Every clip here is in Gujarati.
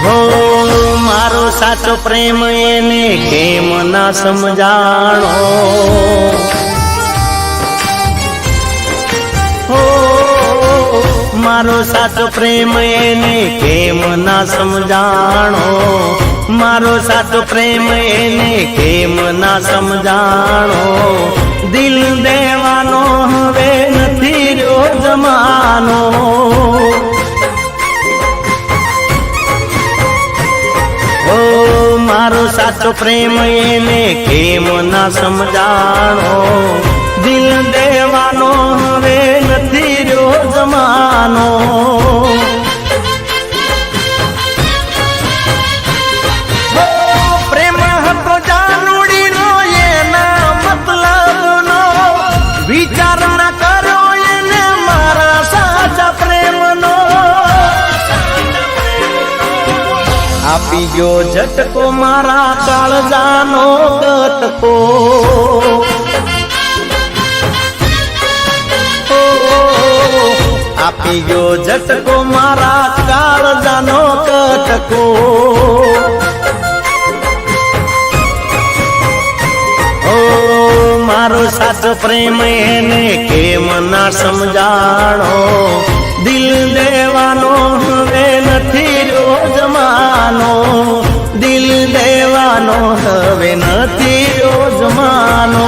હો મારો સાચો પ્રેમ એને કેમ ના સમજાણો, હો મારો સાચો પ્રેમ એને કેમ ના સમજાણો, મારો સાચો પ્રેમ એને કેમ ના સમજાણો, દિલ દેવાનો હવે નથી રહ્યો જમાનો, મારો સાચો પ્રેમ એને કેમ ના સમજાણો, દિલ દેવાનો હવે નથી રહ્યો જમાનો, પ્રેમ હતો જાનુડીનો એના મતલબનો, વિચાર ના કર્યો એને મારા સાચા પ્રેમનો, આપી ગયો ઝટકો મારા કાળજાનો કટકો, આપી ગયો ઝટકો મારા કાળજાનો કટકો, ઓ મારો સાચો પ્રેમ એને કેમ ના સમજાણો, દિલ દેવાનો હવે નથી રહ્યો જમાનો, દિલ દેવાનો હવે નથી રહ્યો જમાનો,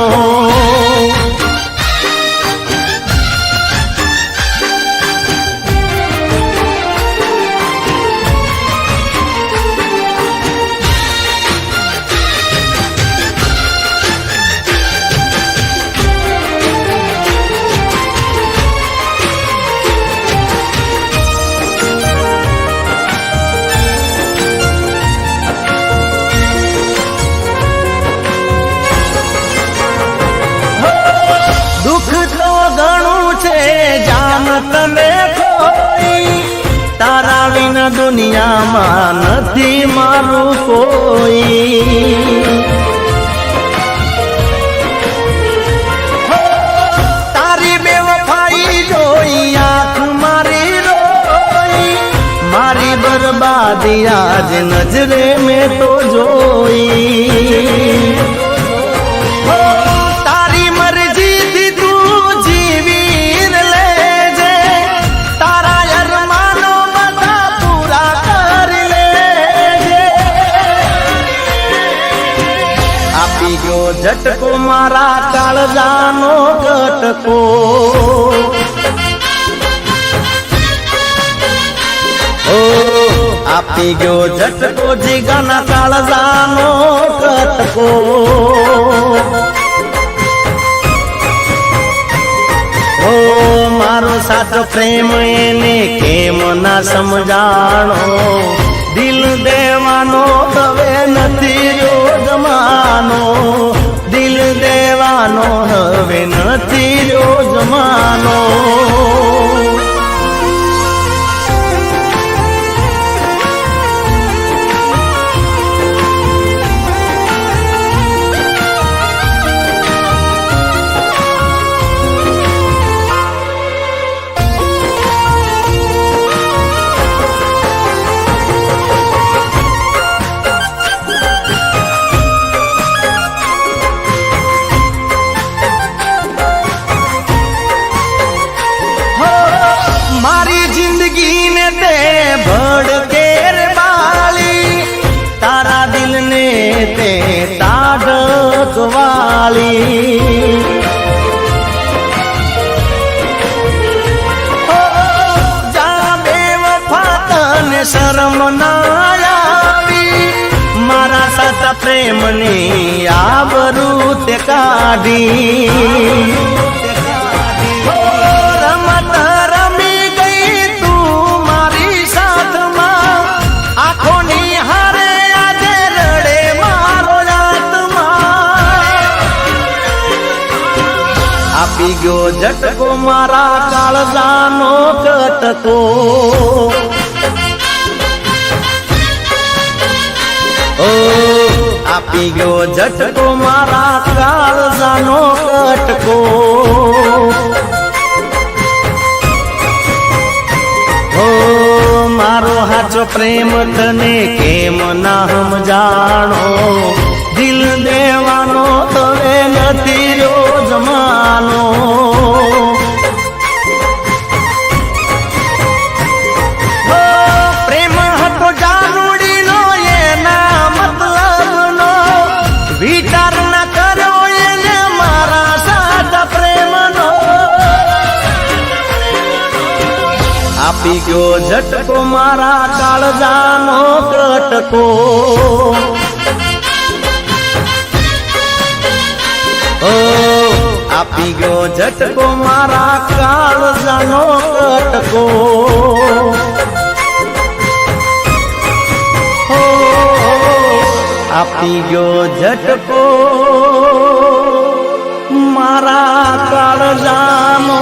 તને કોઈ તારા વિના દુનિયામાં નથી મારું કોઈ, તારી બેવફાઈ જોઈ આંખ મારી રોઈ, મારી બરબાદી આજ નજરે મેં તો જોઈ, ઝટકો મારા કાળજાનો કટકો, ઓ આપી ગયો ઝટકો જીગાના કાળજાનો કટકો, ઓ મારો સાચો પ્રેમ એને કેમ ના સમજાણો, દિલ દેવાનો હવે નથી રહ્યો જમાનો, દિલ દેવાનો હવે નથી રહ્યો જમાનો, મારી જિંદગી ને તે ભડકેર બાળી, તારા દિલ ને તે તાડક વાળી, જા બેવફા તને શરમ ના આવી, મારા સાચા પ્રેમની આબરૂ તે કાઢી, આપી ગયો ઝટકો મારા કાળજાનો કટકો, ઓ આપી ગયો ઝટકો મારા કાળજાનો કટકો, ઓ મારો હાચો પ્રેમ તને કેમ ના સમજાણો દિલ દેવાનો હવે નથી રહ્યો જમાનો પ્રેમ હતો જાનુડીનો એના મતલબનો વિચાર ના કર્યો એને મારા સાચા પ્રેમનો આપી ગયો ઝટકો મારા કાળજાનો કટકો આપી ગયો ઝટકો મારા કાળજાનો કટકો આપી ગયો ઝટકો મારા કાળજાનો